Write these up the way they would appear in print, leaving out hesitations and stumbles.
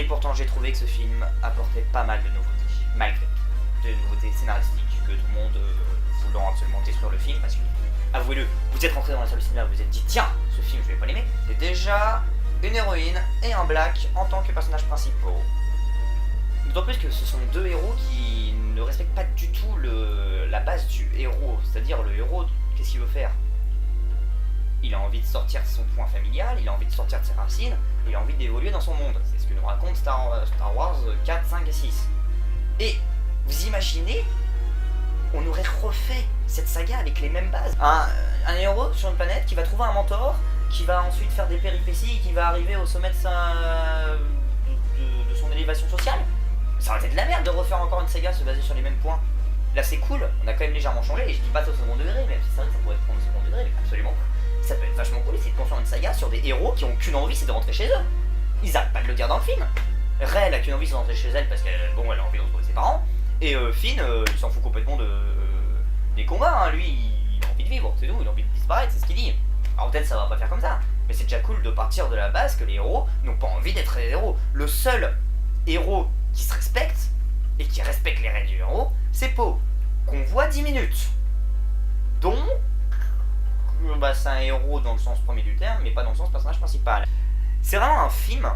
pourtant j'ai trouvé que ce film apportait pas mal de nouveautés, malgré tout. De nouveautés scénaristiques, que tout le monde voulant absolument détruire le film, parce que, avouez-le, vous êtes rentré dans la salle de cinéma, vous vous êtes dit, tiens, ce film je vais pas l'aimer. C'est déjà une héroïne et un black en tant que personnages principaux. D'autant plus que ce sont deux héros qui ne respectent pas du tout la base du héros, c'est-à-dire le héros, qu'est-ce qu'il veut faire? Il a envie de sortir de son point familial, il a envie de sortir de ses racines, il a envie d'évoluer dans son monde. C'est ce que nous raconte Star Wars 4, 5 et 6. Et vous imaginez, on aurait refait cette saga avec les mêmes bases. Un héros sur une planète qui va trouver un mentor, qui va ensuite faire des péripéties, qui va arriver au sommet de son élévation sociale. Ça aurait été de la merde de refaire encore une saga se baser sur les mêmes points. Là c'est cool, on a quand même légèrement changé, et je dis pas ça au second degré, même si c'est vrai que ça pourrait être au second degré, mais absolument pas. Ça peut être vachement cool, c'est de construire une saga sur des héros qui ont qu'une envie, c'est de rentrer chez eux. Ils arrêtent pas de le dire dans le film. Rey, elle a qu'une envie, c'est de rentrer chez elle parce qu'elle bon, elle a envie de retrouver ses parents. Et Finn, il s'en fout complètement des combats, hein. Lui, il a envie de vivre, c'est tout, il a envie de disparaître, c'est ce qu'il dit. Alors peut-être ça va pas faire comme ça, mais c'est déjà cool de partir de la base que les héros n'ont pas envie d'être des héros. Le seul héros qui se respecte, et qui respecte les règles du héros, c'est Poe, qu'on voit 10 minutes. Donc, c'est un héros dans le sens premier du terme, mais pas dans le sens personnage principal. C'est vraiment un film,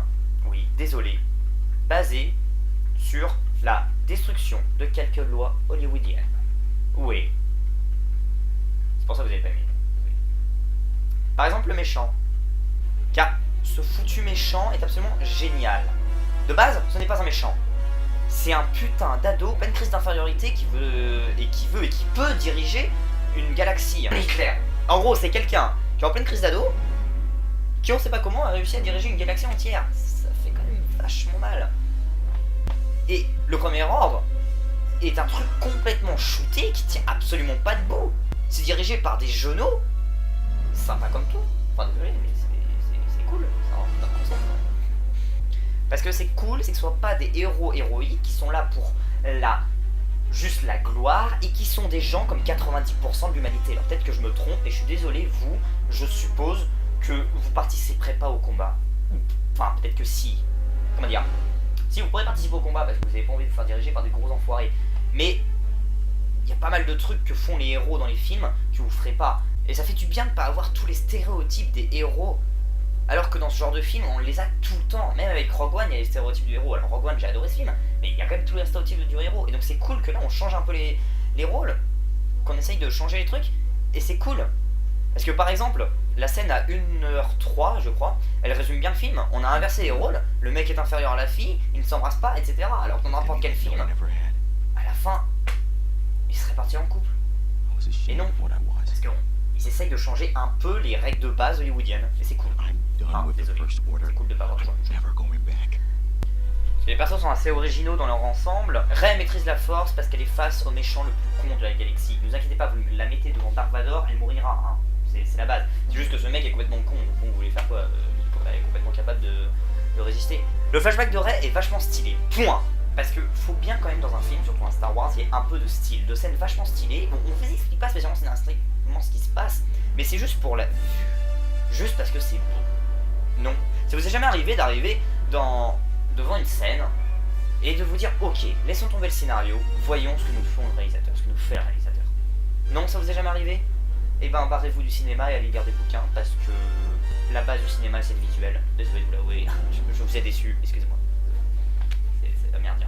oui, désolé, basé sur la destruction de quelques lois hollywoodiennes. Oui. C'est pour ça que vous avez pas aimé. Oui. Par exemple, le méchant. Car ce foutu méchant est absolument génial. De base, ce n'est pas un méchant. C'est un putain d'ado, pleine crise d'infériorité qui peut diriger une galaxie. Hitler. En gros, c'est quelqu'un qui est en pleine crise d'ado, qui on sait pas comment a réussi à diriger une galaxie entière. Ça fait quand même vachement mal. Et le premier ordre est un truc complètement shooté qui tient absolument pas debout. C'est dirigé par des genoux, sympa comme tout. Enfin désolé, mais c'est cool. C'est un concept. Parce que c'est cool, c'est que ce soit pas des héros héroïques qui sont là pour juste la gloire et qui sont des gens comme 90% de l'humanité. Alors peut-être que je me trompe et je suis désolé, vous, je suppose que vous participerez pas au combat. Enfin, peut-être que si. Comment dire? Si, vous pourrez participer au combat parce que vous avez pas envie de vous faire diriger par des gros enfoirés. Mais il y a pas mal de trucs que font les héros dans les films que vous ferez pas. Et ça fait du bien de pas avoir tous les stéréotypes des héros. Alors que dans ce genre de film, on les a tout le temps. Même avec Rogue One, il y a les stéréotypes du héros. Alors Rogue One, j'ai adoré ce film, mais il y a quand même tous les stéréotypes du héros. Et donc c'est cool que là, on change un peu les rôles, qu'on essaye de changer les trucs. Et c'est cool. Parce que par exemple, la scène à 1h03, je crois, elle résume bien le film. On a inversé les rôles. Le mec est inférieur à la fille, il ne s'embrasse pas, etc. Alors que dans n'importe quel film, à la fin, ils seraient partis en couple. Et non, parce qu'ils essayent de changer un peu les règles de base hollywoodiennes. Et c'est cool. Désolé, c'est cool de pas avoir toujours une chose. Les persos sont assez originaux dans leur ensemble. Rey maîtrise la force parce qu'elle est face au méchant le plus con de la galaxie. Ne vous inquiétez pas, vous la mettez devant Dark Vador, elle mourra. Hein. C'est la base. C'est juste que ce mec est complètement con. Donc bon, vous voulez faire quoi? Elle est complètement capable de résister. Le flashback de Rey est vachement stylé. Point. Parce que faut bien quand même dans un film, surtout un Star Wars, il y ait un peu de style, de scènes vachement stylées. Bon, on vous explique pas spécialement ce qui se passe, mais c'est juste pour la vue. Juste parce que c'est beau. Non. Ça vous est jamais arrivé d'arriver devant une scène et de vous dire ok, laissons tomber le scénario, voyons ce que nous font le réalisateur, ce que nous fait le réalisateur. Non, ça vous est jamais arrivé? Eh ben barrez-vous du cinéma et allez lire des bouquins parce que la base du cinéma c'est le visuel. Désolé de vous l'avouer, je vous ai déçu, excusez-moi. C'est la merde.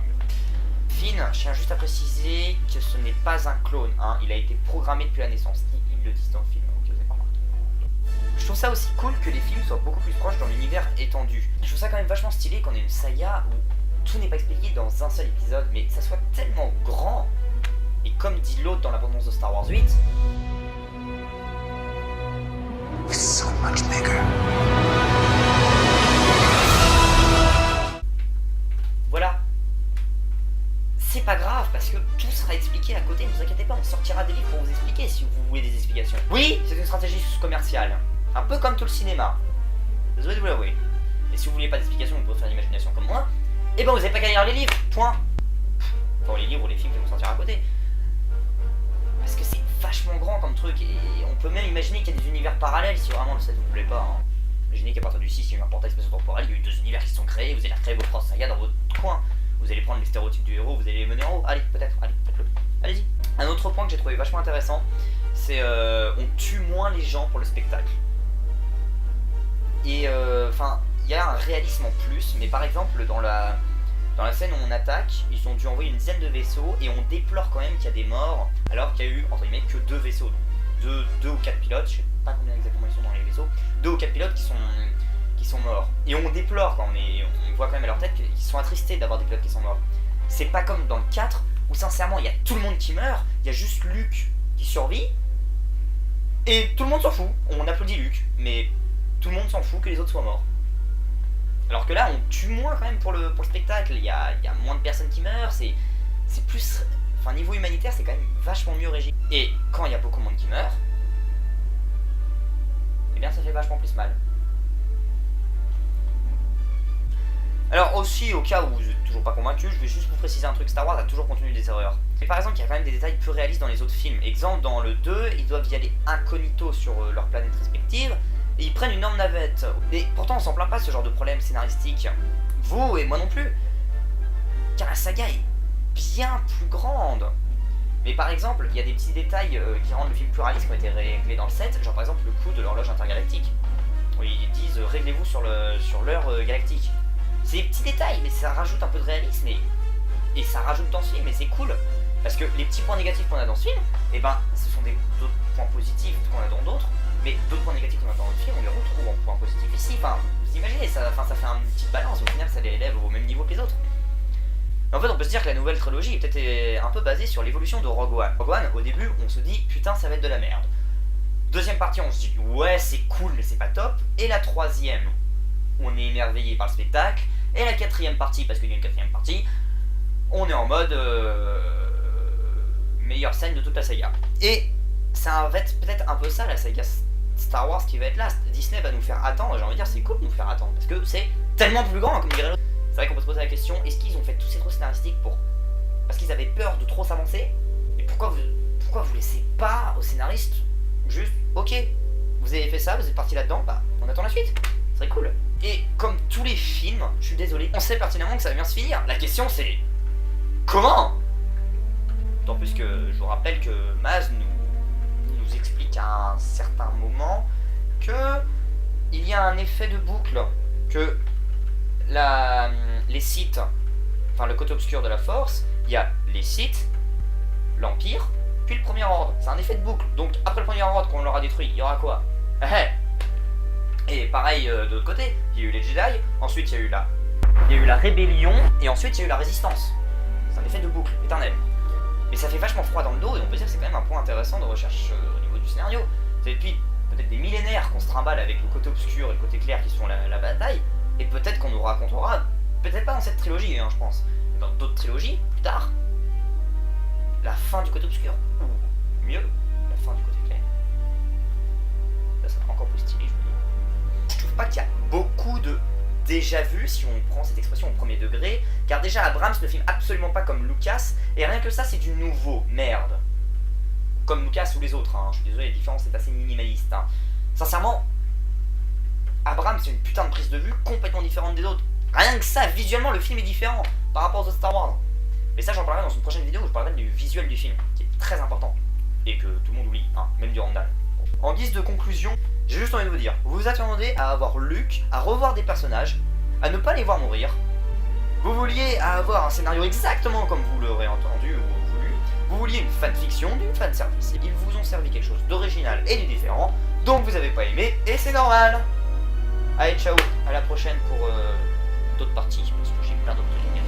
Finn, je tiens juste à préciser que ce n'est pas un clone, hein. Il a été programmé depuis la naissance, ils le disent dans le film, donc vous avez pas remarqué. Je trouve ça aussi cool que les films soient beaucoup plus proches dans l'univers étendu. Je trouve ça quand même vachement stylé qu'on ait une saga où tout n'est pas expliqué dans un seul épisode, mais ça soit tellement grand. Et comme dit l'autre dans l'abondance de Star Wars 8, so much bigger. Voilà. C'est pas grave parce que tout sera expliqué à côté, ne vous inquiétez pas, on sortira des livres pour vous expliquer si vous voulez des explications. Oui, c'est une stratégie commerciale. Un peu comme tout le cinéma. Désolé de vous l'avouer. Et si vous voulez pas d'explications, vous pouvez faire l'imagination comme moi. Et ben vous avez pas qu'à lire les livres, point. Enfin les livres ou les films qui vont sortir à côté. Parce que c'est vachement grand comme truc et on peut même imaginer qu'il y a des univers parallèles si vraiment le set vous plaît pas. Hein. Imaginez qu'à partir du 6, il y a eu un portail spatio-temporel, il y a eu 2 univers qui se sont créés, vous allez recréer vos propres sagas dans votre coin. Vous allez prendre les stéréotypes du héros, vous allez les mener en haut. Allez, peut-être, allez, faites-le. Allez-y. Un autre point que j'ai trouvé vachement intéressant, c'est on tue moins les gens pour le spectacle. Et enfin, il y a un réalisme en plus, mais par exemple dans la scène où on attaque, ils ont dû envoyer une dizaine de vaisseaux et on déplore quand même qu'il y a des morts, alors qu'il y a eu entre guillemets que 2 vaisseaux, donc 2 ou 4 pilotes, je sais pas combien exactement ils sont dans les vaisseaux, 2 ou 4 pilotes qui sont morts. Et on déplore quand on voit quand même à leur tête qu'ils sont attristés d'avoir des pilotes qui sont morts. C'est pas comme dans le 4 où sincèrement il y a tout le monde qui meurt, il y a juste Luke qui survit et tout le monde s'en fout. On applaudit Luke, mais tout le monde s'en fout que les autres soient morts. Alors que là on tue moins quand même pour le spectacle, il y a moins de personnes qui meurent, c'est plus... Enfin niveau humanitaire c'est quand même vachement mieux régi. Et quand il y a beaucoup moins qui meurent, eh bien ça fait vachement plus mal. Alors aussi, au cas où vous n'êtes toujours pas convaincu, je vais juste vous préciser un truc, Star Wars a toujours contenu des erreurs. Et par exemple, il y a quand même des détails plus réalistes dans les autres films. Exemple, dans le 2, ils doivent y aller incognito sur leur planète respective, et ils prennent une énorme navette. Et pourtant, on s'en plaint pas ce genre de problème scénaristique. Vous et moi non plus. Car la saga est bien plus grande. Mais par exemple, il y a des petits détails qui rendent le film plus réaliste qui ont été réglés dans le 7, genre par exemple le coup de l'horloge intergalactique. Où ils disent réglez-vous sur l'heure galactique. C'est des petits détails, mais ça rajoute un peu de réalisme et ça rajoute dans ce film, et c'est cool. Parce que les petits points négatifs qu'on a dans ce film, eh ben, ce sont d'autres points positifs qu'on a dans d'autres, mais d'autres points négatifs qu'on a dans d'autres films, on les retrouve en points positifs ici. Enfin, vous imaginez, ça fait une petite balance, au final ça les élève au même niveau que les autres. En fait, on peut se dire que la nouvelle trilogie est peut-être un peu basée sur l'évolution de Rogue One. Rogue One, au début, on se dit, putain, ça va être de la merde. Deuxième partie, on se dit, ouais, c'est cool, mais c'est pas top. Et la troisième, on est émerveillé par le spectacle. Et la quatrième partie, parce qu'il y a une quatrième partie, on est en mode meilleure scène de toute la saga. Et ça va être peut-être un peu ça, la saga Star Wars qui va être là. Disney va nous faire attendre, j'ai envie de dire, c'est cool de nous faire attendre, parce que c'est tellement plus grand, comme dirait l'autre. C'est vrai qu'on peut se poser la question, est-ce qu'ils ont fait tous ces trucs scénaristiques parce qu'ils avaient peur de trop s'avancer? Et pourquoi vous laissez pas aux scénaristes juste, ok, vous avez fait ça, vous êtes parti là-dedans, bah on attend la suite, ce serait cool. Et comme tous les films, je suis désolé, on sait pertinemment que ça va bien se finir. La question c'est, comment? D'autant plus que je vous rappelle que Maz nous explique à un certain moment que il y a un effet de boucle, que les Sith, enfin le côté obscur de la Force, il y a les Sith, l'Empire, puis le Premier Ordre. C'est un effet de boucle. Donc après le Premier Ordre, qu'on l'aura détruit, il y aura quoi? Et pareil de l'autre côté, il y a eu les Jedi, ensuite il y a eu la rébellion, et ensuite il y a eu la résistance. C'est un effet de boucle, éternel. Mais ça fait vachement froid dans le dos, et on peut dire que c'est quand même un point intéressant de recherche au niveau du scénario. C'est depuis peut-être des millénaires qu'on se trimballe avec le côté obscur et le côté clair qui sont la bataille, et peut-être qu'on nous racontera, peut-être pas dans cette trilogie, hein, je pense, mais dans d'autres trilogies, plus tard, la fin du côté obscur, ou mieux, la fin du côté clair. Là ça sera encore plus stylé, je me dis. Je trouve pas qu'il y a beaucoup de déjà vu, si on prend cette expression au premier degré, car déjà Abrams ne filme absolument pas comme Lucas, et rien que ça c'est du nouveau, merde. Comme Lucas ou les autres, hein. Je suis désolé, la différence est assez minimaliste. Hein. Sincèrement, Abrams c'est une putain de prise de vue complètement différente des autres. Rien que ça, visuellement le film est différent par rapport aux autres Star Wars. Mais ça j'en parlerai dans une prochaine vidéo où je parlerai du visuel du film, qui est très important, et que tout le monde oublie, hein, même du Randall. En guise de conclusion, j'ai juste envie de vous dire, vous vous attendez à avoir Luke, à revoir des personnages, à ne pas les voir mourir. Vous vouliez avoir un scénario exactement comme vous l'aurez entendu ou voulu. Vous vouliez une fanfiction d'une fanservice. Ils vous ont servi quelque chose d'original et de différent, donc vous avez pas aimé, et c'est normal. Allez, ciao, à la prochaine pour d'autres parties, parce que j'ai plein d'autres trucs à dire.